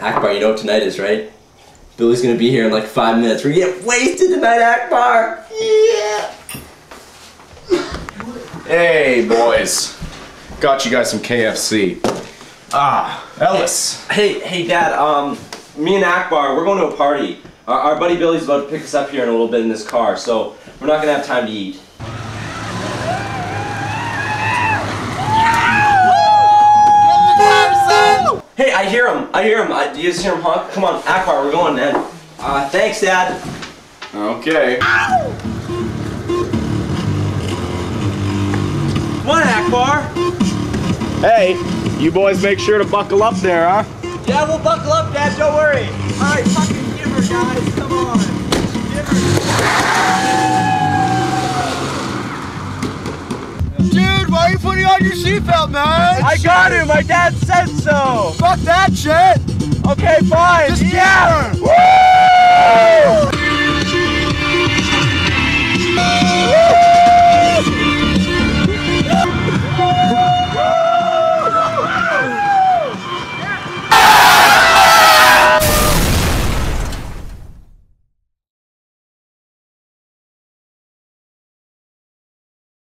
Akbar, you know what tonight is, right? Billy's gonna be here in like 5 minutes. We're getting wasted tonight, Akbar! Yeah! Hey, boys. Got you guys some KFC. Ah, Ellis. Hey, Dad, me and Akbar, we're going to a party. Our buddy Billy's about to pick us up here in a little bit in this car, so we're not gonna have time to eat. Hey, I hear him. Do you just hear him honk? Come on, Akbar, we're going, man. Thanks, Dad. Okay. Come on, Akbar. Hey, you boys make sure to buckle up there, huh? Yeah, we'll buckle up, Dad, don't worry. Alright, fucking give her, guys, come on. Give her. Dude, why are you putting on your seatbelt, man? I got him, my dad said so. Fuck that shit. Okay, fine. Just yeah. Woo!